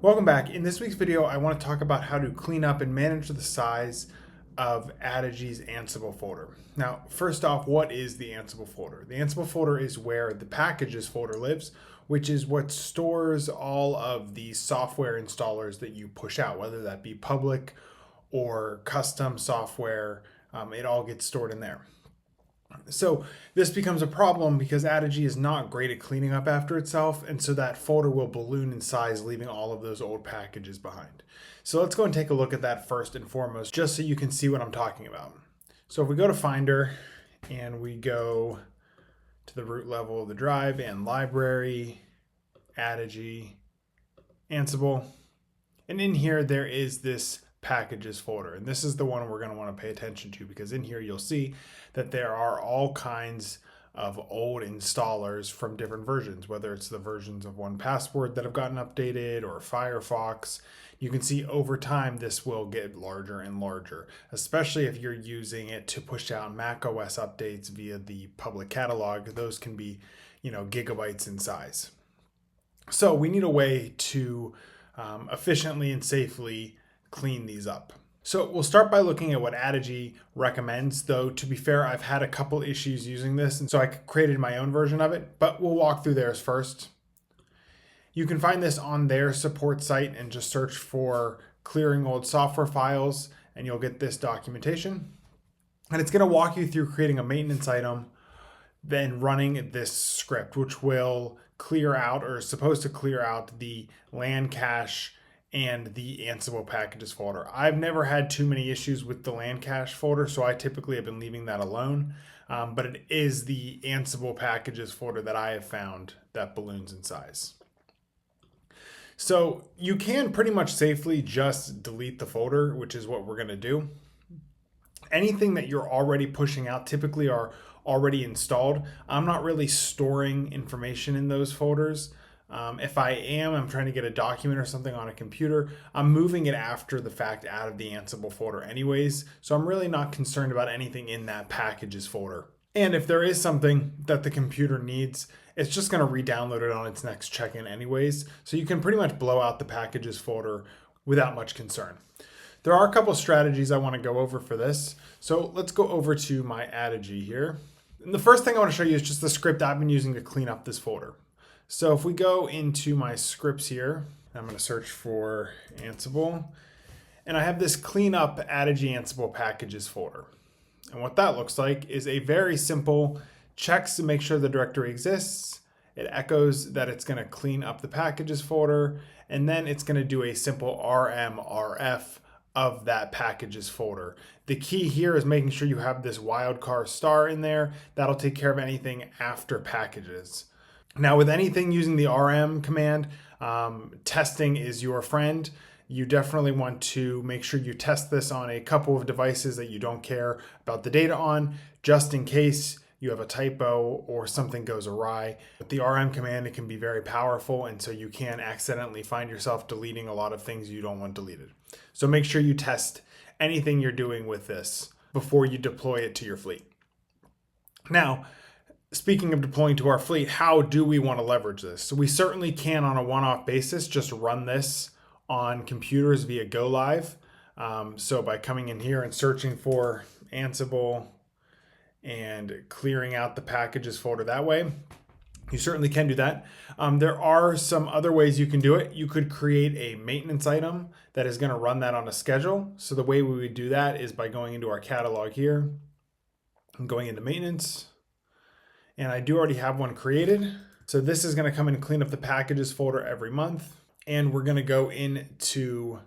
Welcome back. In this week's video, I want to talk about how to clean up and manage the size of Addigy's Ansible folder. Now, first off, what is the Ansible folder? The Ansible folder is where the packages folder lives, which is what stores all of the software installers that you push out, whether that be public or custom software. It all gets stored in there. So this becomes a problem because Addigy is not great at cleaning up after itself, and so that folder will balloon in size, leaving all of those old packages behind. So let's go and take a look at that first and foremost, just so you can see what I'm talking about. So if we go to Finder and we go to the root level of the drive and library, Addigy, Ansible, and in here there is this packages folder, and this is the one we're going to want to pay attention to, because in here you'll see that there are all kinds of old installers from different versions, whether it's the versions of 1Password that have gotten updated or Firefox. You can see over time this will get larger and larger, especially if you're using it to push out Mac OS updates via the public catalog. Those can be, gigabytes in size. So we need a way to efficiently and safely clean these up. So we'll start by looking at what Addigy recommends, though to be fair, I've had a couple issues using this, and so I created my own version of it, but we'll walk through theirs first. You can find this on their support site and just search for clearing old software files, and you'll get this documentation. And it's going to walk you through creating a maintenance item, then running this script, which will clear out, or is supposed to clear out, the LAN cache and the Ansible packages folder. I've never had too many issues with the LAN cache folder, so I typically have been leaving that alone. But it is the Ansible packages folder that I have found that balloons in size. So you can pretty much safely just delete the folder, which is what we're going to do. Anything that you're already pushing out typically are already installed. I'm not really storing information in those folders. If I'm trying to get a document or something on a computer, I'm moving it after the fact out of the Ansible folder anyways. So I'm really not concerned about anything in that packages folder. And if there is something that the computer needs, it's just going to re-download it on its next check-in anyways. So you can pretty much blow out the packages folder without much concern. There are a couple strategies I want to go over for this. So let's go over to my Addigy here. And the first thing I want to show you is just the script I've been using to clean up this folder. So if we go into my scripts here, I'm going to search for Ansible, and I have this clean up Addigy Ansible packages folder. And what that looks like is a very simple checks to make sure the directory exists. It echoes that it's going to clean up the packages folder, and then it's going to do a simple rmrf of that packages folder. The key here is making sure you have this wildcard star in there. That'll take care of anything after packages. Now, with anything using the RM command, testing is your friend. You definitely want to make sure you test this on a couple of devices that you don't care about the data on, just in case you have a typo or something goes awry. With the RM command, it can be very powerful, and so you can accidentally find yourself deleting a lot of things you don't want deleted. So make sure you test anything you're doing with this before you deploy it to your fleet. Now, speaking of deploying to our fleet, how do we want to leverage this? So we certainly can, on a one-off basis, just run this on computers via Go Live. So by coming in here and searching for Ansible and clearing out the packages folder that way, you certainly can do that. There are some other ways you can do it. You could create a maintenance item that is going to run that on a schedule. So the way we would do that is by going into our catalog here and going into maintenance. And I do already have one created. So this is going to come in and clean up the packages folder every month. And we're going to go into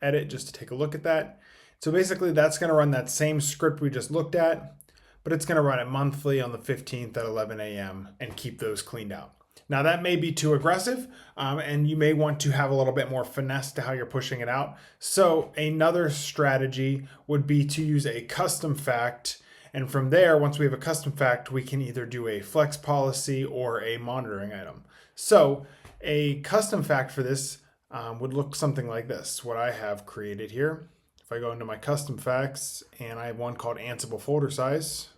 edit just to take a look at that. So basically that's going to run that same script we just looked at, but it's going to run it monthly on the 15th at 11 a.m. and keep those cleaned out. Now that may be too aggressive, and you may want to have a little bit more finesse to how you're pushing it out. So another strategy would be to use a custom fact. And from there, once we have a custom fact, we can either do a flex policy or a monitoring item. So a custom fact for this would look something like this, what I have created here. If I go into my custom facts, and I have one called Ansible folder size.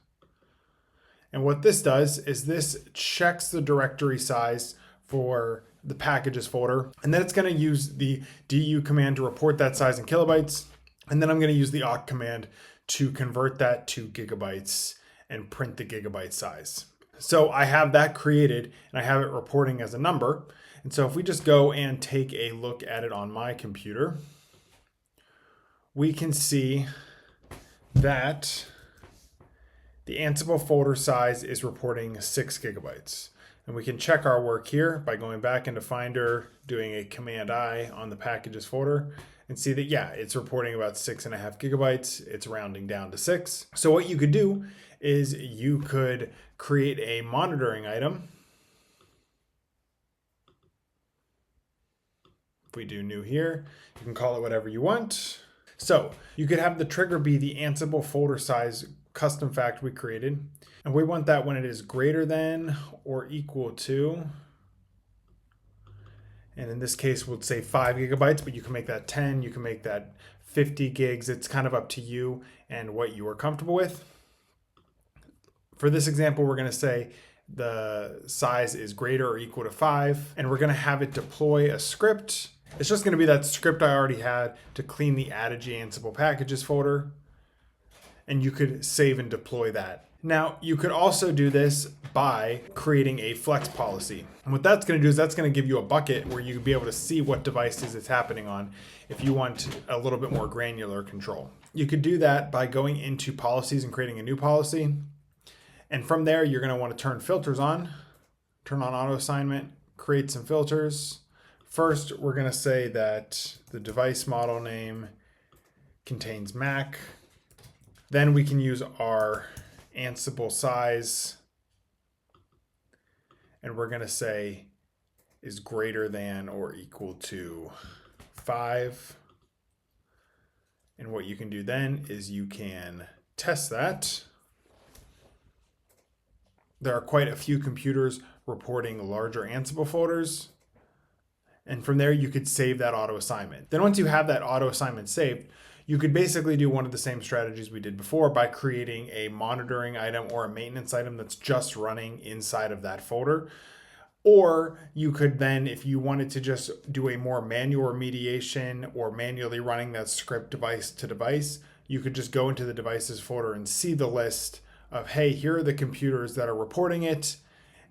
And what this does is this checks the directory size for the packages folder. And then it's going to use the du command to report that size in kilobytes. And then I'm going to use the awk command to convert that to gigabytes and print the gigabyte size. So I have that created and I have it reporting as a number. And so if we just go and take a look at it on my computer, we can see that the Ansible folder size is reporting 6 gigabytes. And we can check our work here by going back into Finder, doing a Command I on the packages folder, and see that, yeah, it's reporting about 6.5 gigabytes. It's rounding down to 6. So what you could do is you could create a monitoring item. If we do new here, you can call it whatever you want. So you could have the trigger be the Ansible folder size custom fact we created. And we want that when it is greater than or equal to, and in this case, we'll say 5 gigabytes, but you can make that 10, you can make that 50 gigs. It's kind of up to you and what you are comfortable with. For this example, we're going to say the size is greater or equal to 5, and we're going to have it deploy a script. It's just going to be that script I already had to clean the Addigy Ansible packages folder, and you could save and deploy that. Now, you could also do this by creating a flex policy. And what that's going to do is that's going to give you a bucket where you can be able to see what devices it's happening on if you want a little bit more granular control. You could do that by going into policies and creating a new policy. And from there, you're going to want to turn filters on, turn on auto assignment, create some filters. First, we're going to say that the device model name contains Mac. Then we can use our Ansible size, and we're going to say is greater than or equal to 5. And what you can do then is you can test that. There are quite a few computers reporting larger Ansible folders. And from there, you could save that auto assignment. Then once you have that auto assignment saved, you could basically do one of the same strategies we did before by creating a monitoring item or a maintenance item that's just running inside of that folder. Or you could then, if you wanted to just do a more manual remediation or manually running that script device to device, you could just go into the devices folder and see the list of, hey, here are the computers that are reporting it.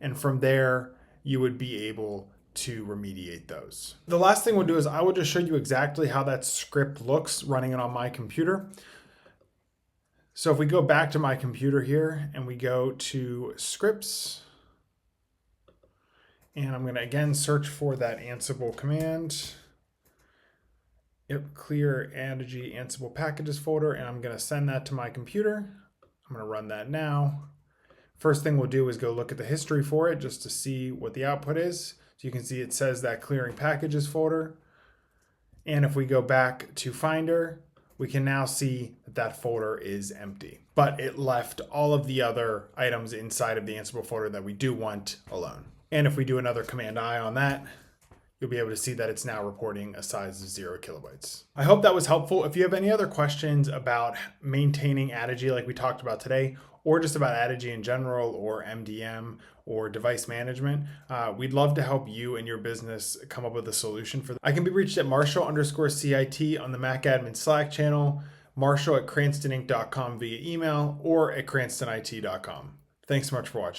And from there, you would be able to remediate those. The last thing we'll do is I will just show you exactly how that script looks running it on my computer. So if we go back to my computer here and we go to scripts, and I'm going to again search for that Ansible command. Yep, clear Addigy Ansible packages folder, and I'm going to send that to my computer. I'm going to run that now. First thing we'll do is go look at the history for it just to see what the output is. So you can see it says that clearing packages folder. And if we go back to Finder, we can now see that that folder is empty. But it left all of the other items inside of the Ansible folder that we do want alone. And if we do another Command I on that, you'll be able to see that it's now reporting a size of 0 kilobytes. I hope that was helpful. If you have any other questions about maintaining Addigy like we talked about today, or just about Addigy in general, or MDM, or device management, we'd love to help you and your business come up with a solution for that. I can be reached at Marshall_CIT on the Mac Admin Slack channel, Marshall@cranstoninc.com via email, or at cranstonit.com. Thanks so much for watching.